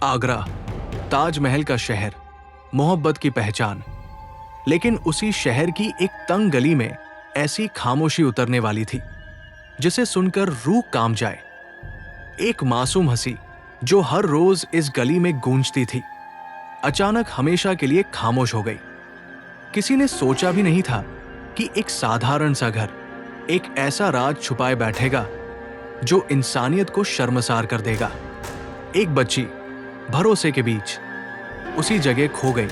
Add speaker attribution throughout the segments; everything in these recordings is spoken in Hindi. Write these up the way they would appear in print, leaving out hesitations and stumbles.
Speaker 1: आगरा, ताजमहल का शहर, मोहब्बत की पहचान। लेकिन उसी शहर की एक तंग गली में ऐसी खामोशी उतरने वाली थी जिसे सुनकर रूह कांप जाए। एक मासूम हंसी जो हर रोज इस गली में गूंजती थी, अचानक हमेशा के लिए खामोश हो गई। किसी ने सोचा भी नहीं था कि एक साधारण सा घर एक ऐसा राज छुपाए बैठेगा जो इंसानियत को शर्मसार कर देगा। एक बच्ची भरोसे के बीच उसी जगह खो गई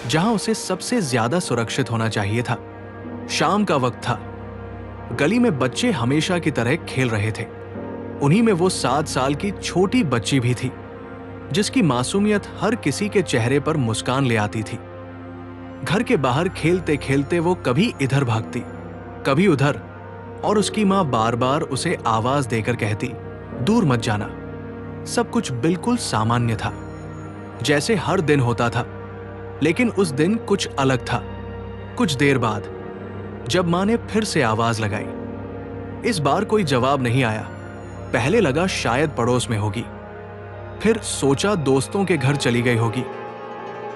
Speaker 1: जहां उसे सबसे ज्यादा सुरक्षित होना चाहिए था। शाम का वक्त था। गली में बच्चे हमेशा की तरह खेल रहे थे। उन्हीं में वो 7 साल की छोटी बच्ची भी थी जिसकी मासूमियत हर किसी के चेहरे पर मुस्कान ले आती थी। घर के बाहर खेलते खेलते वो कभी इधर भागती, कभी उधर, और उसकी मां बार बार उसे आवाज देकर कहती, दूर मत जाना। सब कुछ बिल्कुल सामान्य था, जैसे हर दिन होता था। लेकिन उस दिन कुछ अलग था। कुछ देर बाद जब मां ने फिर से आवाज लगाई, इस बार कोई जवाब नहीं आया। पहले लगा शायद पड़ोस में होगी, फिर सोचा दोस्तों के घर चली गई होगी।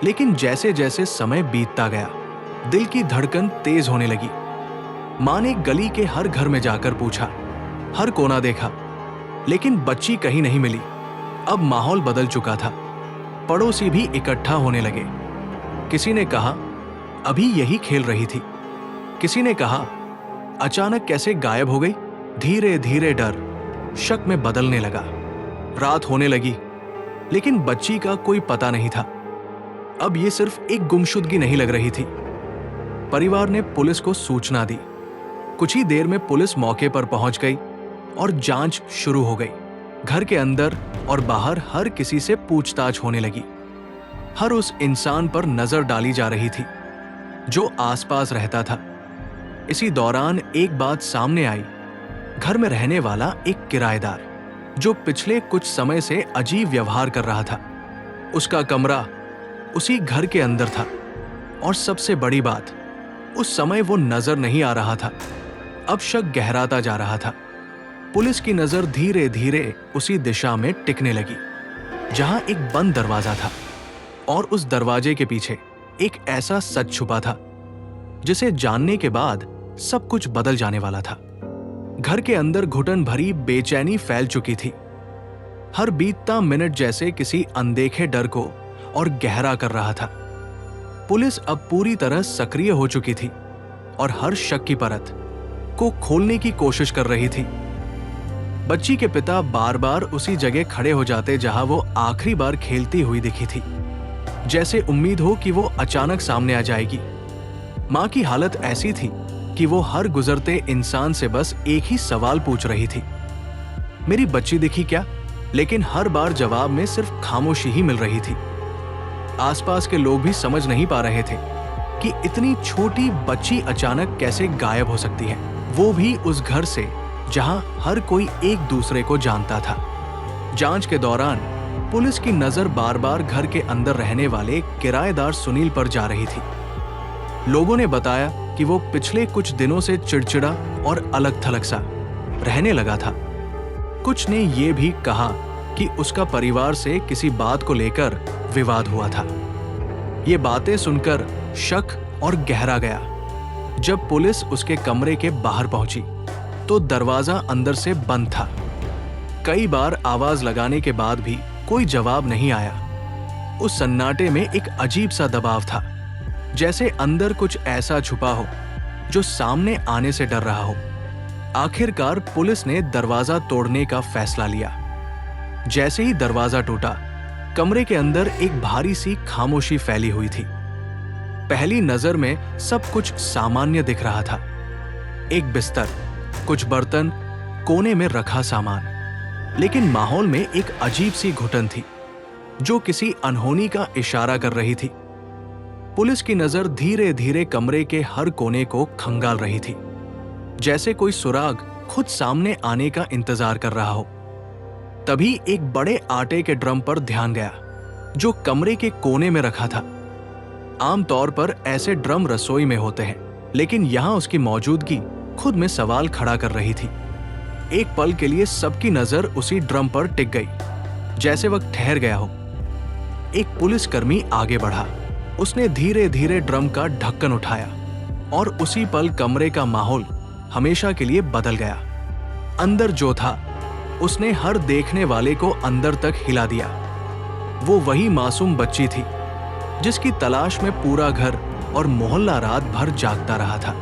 Speaker 1: लेकिन जैसे जैसे समय बीतता गया, दिल की धड़कन तेज होने लगी। मां ने गली के हर घर में जाकर पूछा, हर कोना देखा, लेकिन बच्ची कहीं नहीं मिली। अब माहौल बदल चुका था। पड़ोसी भी इकट्ठा होने लगे। किसी ने कहा, अभी यही खेल रही थी। किसी ने कहा, अचानक कैसे गायब हो गई। धीरे धीरे डर शक में बदलने लगा। रात होने लगी, लेकिन बच्ची का कोई पता नहीं था। अब ये सिर्फ एक गुमशुदगी नहीं लग रही थी। परिवार ने पुलिस को सूचना दी। कुछ ही देर में पुलिस मौके पर पहुंच गई और जांच शुरू हो गई। घर के अंदर और बाहर हर किसी से पूछताछ होने लगी। हर उस इंसान पर नजर डाली जा रही थी जो आसपास रहता था। इसी दौरान एक बात सामने आई। घर में रहने वाला एक किराएदार जो पिछले कुछ समय से अजीब व्यवहार कर रहा था। उसका कमरा उसी घर के अंदर था, और सबसे बड़ी बात, उस समय वो नजर नहीं आ रहा था। अब शक गहराता जा रहा था। पुलिस की नजर धीरे धीरे उसी दिशा में टिकने लगी जहां एक बंद दरवाजा था, और उस दरवाजे के पीछे एक ऐसा सच छुपा था जिसे जानने के बाद सब कुछ बदल जाने वाला था। घर के अंदर घुटन भरी बेचैनी फैल चुकी थी। हर बीतता मिनट जैसे किसी अनदेखे डर को और गहरा कर रहा था। पुलिस अब पूरी तरह सक्रिय हो चुकी थी और हर शक की परत को खोलने की कोशिश कर रही थी। बच्ची के पिता बार बार उसी जगह खड़े हो जाते जहां वो आखिरी बार खेलती हुई दिखी थी, जैसे उम्मीद हो कि वो अचानक सामने आ जाएगी। मां की हालत ऐसी थी कि वो हर गुजरते इंसान से बस एक ही सवाल पूछ रही थी, मेरी बच्ची दिखी क्या? लेकिन हर बार जवाब में सिर्फ खामोशी ही मिल रही थी। आसपास के लोग भी समझ नहीं पा रहे थे कि इतनी छोटी बच्ची अचानक कैसे गायब हो सकती है, वो भी उस घर से जहां हर कोई एक दूसरे को जानता था। जांच के दौरान पुलिस की नजर बार बार घर के अंदर रहने वाले किराएदार सुनील पर जा रही थी। लोगों ने बताया कि वो पिछले कुछ दिनों से चिड़चिड़ा और अलग थलग सा रहने लगा था। कुछ ने ये भी कहा कि उसका परिवार से किसी बात को लेकर विवाद हुआ था। ये बातें सुनकर शक और गहरा गया। जब पुलिस उसके कमरे के बाहर पहुंची तो दरवाजा अंदर से बंद था। कई बार आवाज लगाने के बाद भी कोई जवाब नहीं आया। उस सन्नाटे में एक अजीब सा दबाव था, जैसे अंदर कुछ ऐसा छुपा हो जो सामने आने से डर रहा हो। आखिरकार पुलिस ने दरवाजा तोड़ने का फैसला लिया। जैसे ही दरवाजा टूटा, कमरे के अंदर एक भारी सी खामोशी फैली हुई थी। पहली नजर में सब कुछ सामान्य दिख रहा था। एक बिस्तर, कुछ बर्तन, कोने में रखा सामान, लेकिन माहौल में एक अजीब सी घुटन थी जो किसी अनहोनी का इशारा कर रही थी। पुलिस की नजर धीरे धीरे कमरे के हर कोने को खंगाल रही थी, जैसे कोई सुराग खुद सामने आने का इंतजार कर रहा हो। तभी एक बड़े आटे के ड्रम पर ध्यान गया जो कमरे के कोने में रखा था। आमतौर पर ऐसे ड्रम रसोई में होते हैं, लेकिन यहां उसकी मौजूदगी खुद में सवाल खड़ा कर रही थी। एक पल के लिए सबकी नजर उसी ड्रम पर टिक गई, जैसे वक्त ठहर गया हो एक पुलिसकर्मी आगे बढ़ा। उसने धीरे धीरे ड्रम का ढक्कन उठाया और उसी पल कमरे का माहौल हमेशा के लिए बदल गया। अंदर जो था उसने हर देखने वाले को अंदर तक हिला दिया। वो वही मासूम बच्ची थी जिसकी तलाश में पूरा घर और मोहल्ला रात भर जागता रहा था।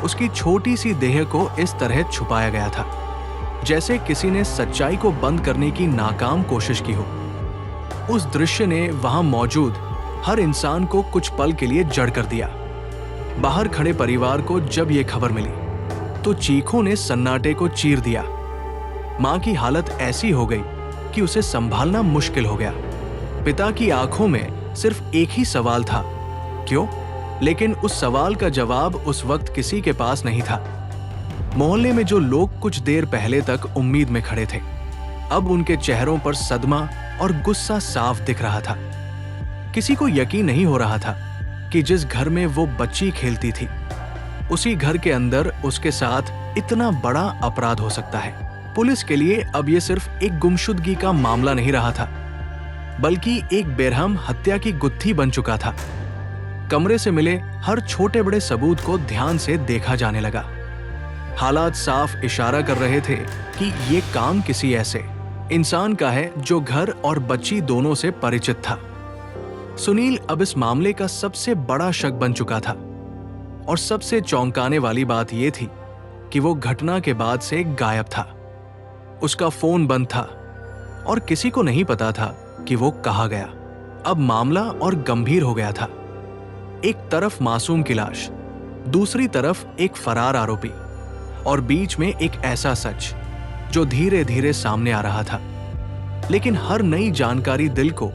Speaker 1: उसकी छोटी सी देह को इस तरह छुपाया गया था जैसे किसी ने सच्चाई को बंद करने की नाकाम कोशिश की हो। उस दृश्य ने वहां मौजूद हर इंसान को कुछ पल के लिए जड़ कर दिया। बाहर खड़े परिवार को जब यह खबर मिली तो चीखों ने सन्नाटे को चीर दिया। मां की हालत ऐसी हो गई कि उसे संभालना मुश्किल हो गया। पिता की आंखों में सिर्फ एक ही सवाल था, क्यों? लेकिन उस सवाल का जवाब उस वक्त किसी के पास नहीं था। मोहल्ले में जो लोग कुछ देर पहले तक उम्मीद में खड़े थे, अब उनके चेहरों पर सदमा और गुस्सा साफ दिख रहा था। किसी को यकीन नहीं हो रहा था कि जिस घर में वो बच्ची खेलती थी, उसी घर के अंदर उसके साथ इतना बड़ा अपराध हो सकता है। पुलिस के लिए अब ये सिर्फ एक गुमशुदगी का मामला नहीं रहा था, बल्कि एक बेरहम हत्या की गुत्थी बन चुका था। कमरे से मिले हर छोटे बड़े सबूत को ध्यान से देखा जाने लगा। हालात साफ इशारा कर रहे थे कि ये काम किसी ऐसे इंसान का है जो घर और बच्ची दोनों से परिचित था। सुनील अब इस मामले का सबसे बड़ा शक बन चुका था और सबसे चौंकाने वाली बात यह थी कि वो घटना के बाद से गायब था। उसका फोन बंद था और किसी को नहीं पता था कि वो कहाँ गया। अब मामला और गंभीर हो गया था। एक तरफ मासूम की लाश, दूसरी तरफ एक फरार आरोपी और बीच में एक ऐसा सच जो धीरे धीरे सामने आ रहा था। लेकिन हर नई जानकारी दिल को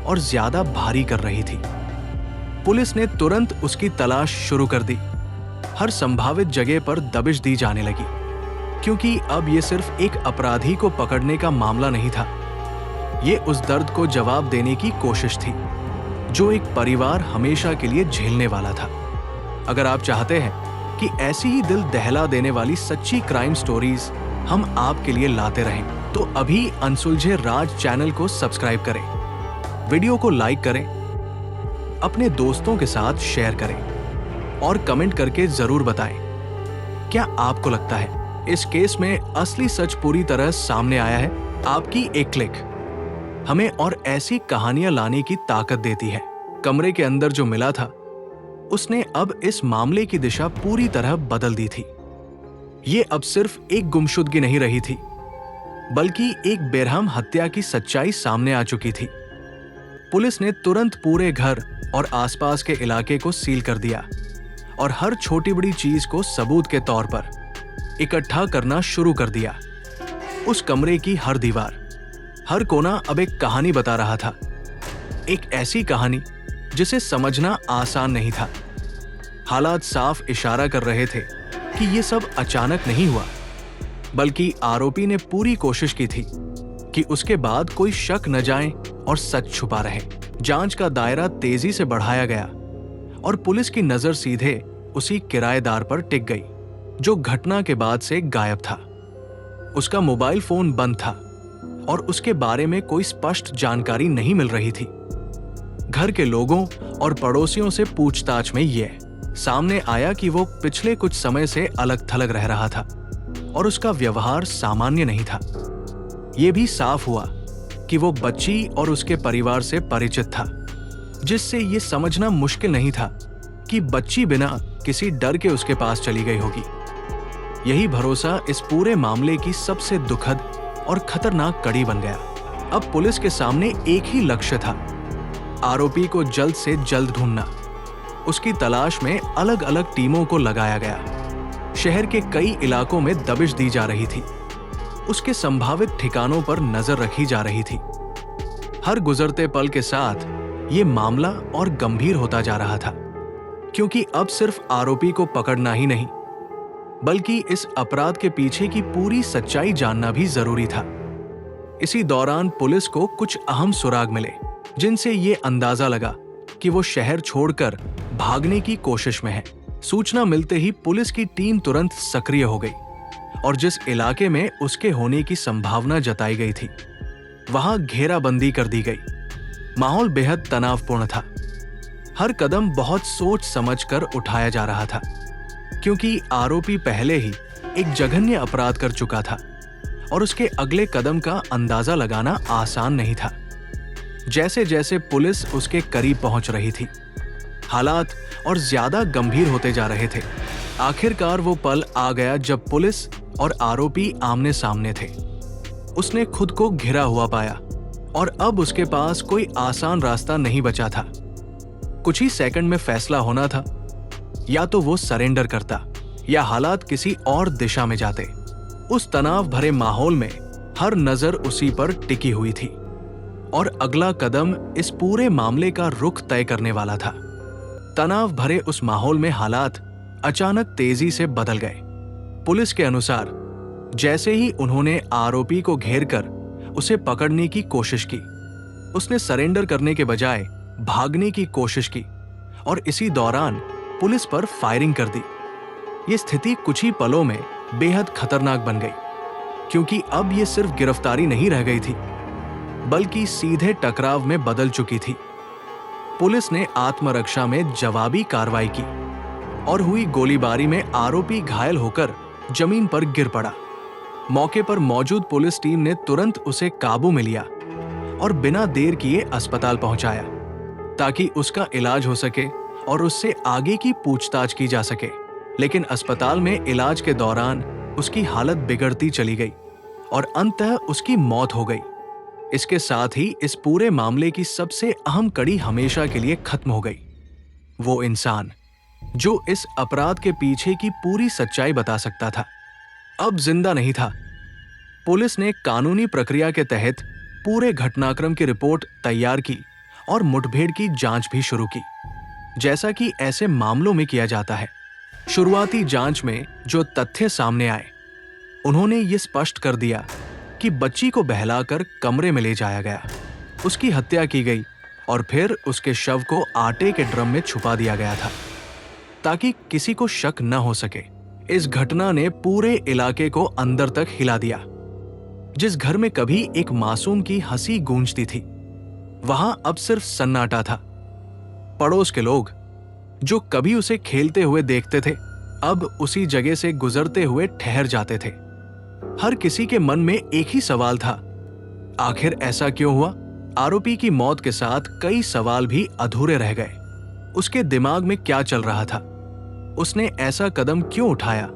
Speaker 1: और ज्यादा भारी कर रही थी। पुलिस ने तुरंत उसकी तलाश शुरू कर दी। हर संभावित जगह पर दबिश दी जाने लगी, क्योंकि अब यह सिर्फ एक अपराधी को पकड़ने का मामला नहीं था। ये उस दर्द को जवाब देने की कोशिश थी जो एक परिवार हमेशा के लिए झेलने वाला था। अगर आप चाहते हैं कि ऐसी ही दिल दहला देने वाली सच्ची क्राइम स्टोरीज हम आपके लिए लाते रहें, तो अभी अनसुलझे राज चैनल को सब्सक्राइब करें, वीडियो को लाइक करें, अपने दोस्तों के साथ शेयर करें और कमेंट करके जरूर बताएं, क्या आपको लगता है इस केस में असली सच पूरी तरह सामने आया है? आपकी एक क्लिक हमें और ऐसी कहानियां लाने की ताकत देती है। कमरे के अंदर जो मिला था उसने अब इस मामले की दिशा पूरी तरह बदल दी थी। ये अब सिर्फ एक गुमशुदगी नहीं रही थी, बल्कि एक बेरहम हत्या की सच्चाई सामने आ चुकी थी। पुलिस ने तुरंत पूरे घर और आसपास के इलाके को सील कर दिया और हर छोटी बड़ी चीज को सबूत के तौर पर इकट्ठा करना शुरू कर दिया। उस कमरे की हर दीवार, हर कोना अब एक कहानी बता रहा था। एक ऐसी कहानी जिसे समझना आसान नहीं था। हालात साफ इशारा कर रहे थे कि यह सब अचानक नहीं हुआ, बल्कि आरोपी ने पूरी कोशिश की थी कि उसके बाद कोई शक न जाए और सच छुपा रहे। जांच का दायरा तेजी से बढ़ाया गया और पुलिस की नजर सीधे उसी किराएदार पर टिक गई जो घटना के बाद से गायब था। उसका मोबाइल फोन बंद था और उसके बारे में कोई स्पष्ट जानकारी नहीं मिल रही थी। घर के लोगों और पड़ोसियों से पूछताछ में यह सामने आया कि वो पिछले कुछ समय से अलग थलग रह रहा था और उसका व्यवहार सामान्य नहीं था। यह भी साफ हुआ कि वो बच्ची और उसके परिवार से परिचित था, जिससे ये समझना मुश्किल नहीं था कि बच्ची बिना किसी डर के उसके पास चली गई होगी। यही भरोसा इस पूरे मामले की सबसे दुखद और खतरनाक कड़ी बन गया। अब पुलिस के सामने एक ही लक्ष्य था, आरोपी को जल्द से जल्द ढूंढना। उसकी तलाश में अलग अलग टीमों को लगाया गया। शहर के कई इलाकों में दबिश दी जा रही थी। उसके संभावित ठिकानों पर नजर रखी जा रही थी। हर गुजरते पल के साथ ये मामला और गंभीर होता जा रहा था, क्योंकि अब सिर्फ आरोपी को पकड़ना ही नहीं, बल्कि इस अपराध के पीछे की पूरी सच्चाई जानना भी जरूरी था। इसी दौरान पुलिस को कुछ अहम सुराग मिले, जिनसे ये अंदाजा लगा कि वो शहर छोड़कर भागने की कोशिश में है। सूचना मिलते ही पुलिस की टीम तुरंत सक्रिय हो गई और जिस इलाके में उसके होने की संभावना जताई गई थी, वहां घेराबंदी कर दी गई। माहौल बेहद तनावपूर्ण था। हर कदम बहुत सोच समझकर उठाया जा रहा था, क्योंकि आरोपी पहले ही एक जघन्य अपराध कर चुका था और उसके अगले कदम का अंदाजा लगाना आसान नहीं था। जैसे जैसे पुलिस उसके करीब पहुंच रही थी, हालात और ज्यादा गंभीर होते जा रहे थे। आखिरकार वो पल आ गया जब पुलिस और आरोपी आमने सामने थे। उसने खुद को घिरा हुआ पाया और अब उसके पास कोई आसान रास्ता नहीं बचा था। कुछ ही सेकंड में फैसला होना था, या तो वो सरेंडर करता या हालात किसी और दिशा में जाते। उस तनाव भरे माहौल में हर नजर उसी पर टिकी हुई थी और अगला कदम इस पूरे मामले का रुख तय करने वाला था। तनाव भरे उस माहौल में हालात अचानक तेजी से बदल गए। पुलिस के अनुसार जैसे ही उन्होंने आरोपी को घेरकर उसे पकड़ने की कोशिश की, उसने सरेंडर करने के बजाय भागने की कोशिश की और इसी दौरान पुलिस पर फायरिंग कर दी। ये स्थिति कुछ ही पलों में बेहद खतरनाक बन गई, क्योंकि अब ये सिर्फ गिरफ्तारी नहीं रह गई थी, बल्कि सीधे टकराव में बदल चुकी थी। पुलिस ने आत्मरक्षा में जवाबी कार्रवाई की और हुई गोलीबारी में आरोपी घायल होकर जमीन पर गिर पड़ा। मौके पर मौजूद पुलिस टीम ने तुरंत उसे काबू में लिया और बिना देर किए अस्पताल पहुंचाया, ताकि उसका इलाज हो सके और उससे आगे की पूछताछ की जा सके। लेकिन अस्पताल में इलाज के दौरान उसकी हालत बिगड़ती चली गई और अंततः उसकी मौत हो गई। इसके साथ ही इस पूरे मामले की सबसे अहम कड़ी हमेशा के लिए खत्म हो गई। वो इंसान जो इस अपराध के पीछे की पूरी सच्चाई बता सकता था, अब जिंदा नहीं था। पुलिस ने कानूनी प्रक्रिया के तहत पूरे घटनाक्रम की रिपोर्ट तैयार की और मुठभेड़ की जांच भी शुरू की, जैसा कि ऐसे मामलों में किया जाता है। शुरुआती जांच में जो तथ्य सामने आए, उन्होंने ये स्पष्ट कर दिया कि बच्ची को बहलाकर कमरे में ले जाया गया, उसकी हत्या की गई और फिर उसके शव को आटे के ड्रम में छुपा दिया गया था, ताकि किसी को शक न हो सके। इस घटना ने पूरे इलाके को अंदर तक हिला दिया। जिस घर में कभी एक मासूम की हंसी गूंजती थी, वहां अब सिर्फ सन्नाटा था। पड़ोस के लोग जो कभी उसे खेलते हुए देखते थे, अब उसी जगह से गुजरते हुए ठहर जाते थे। हर किसी के मन में एक ही सवाल था, आखिर ऐसा क्यों हुआ? आरोपी की मौत के साथ कई सवाल भी अधूरे रह गए। उसके दिमाग में क्या चल रहा था? उसने ऐसा कदम क्यों उठाया?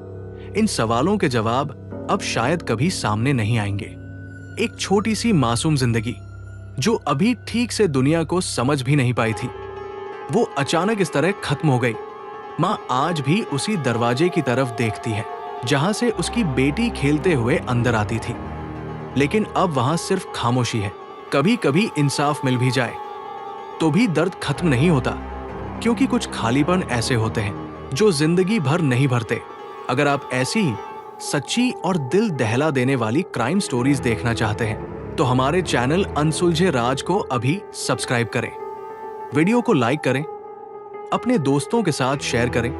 Speaker 1: इन सवालों के जवाब अब शायद कभी सामने नहीं आएंगे। एक छोटी सी मासूम जिंदगी जो अभी ठीक से दुनिया को समझ भी नहीं पाई थी, वो अचानक इस तरह खत्म हो गई। माँ आज भी उसी दरवाजे की तरफ देखती है जहां से उसकी बेटी खेलते हुए अंदर आती थी, लेकिन अब वहां सिर्फ खामोशी है। कभी कभी इंसाफ मिल भी जाए तो भी दर्द खत्म नहीं होता, क्योंकि कुछ खालीपन ऐसे होते हैं जो जिंदगी भर नहीं भरते। अगर आप ऐसी ही सच्ची और दिल दहला देने वाली क्राइम स्टोरीज देखना चाहते हैं तो हमारे चैनल अनसुलझे राज को अभी सब्सक्राइब करें, वीडियो को लाइक करें, अपने दोस्तों के साथ शेयर करें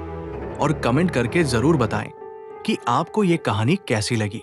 Speaker 1: और कमेंट करके जरूर बताएं कि आपको ये कहानी कैसी लगी।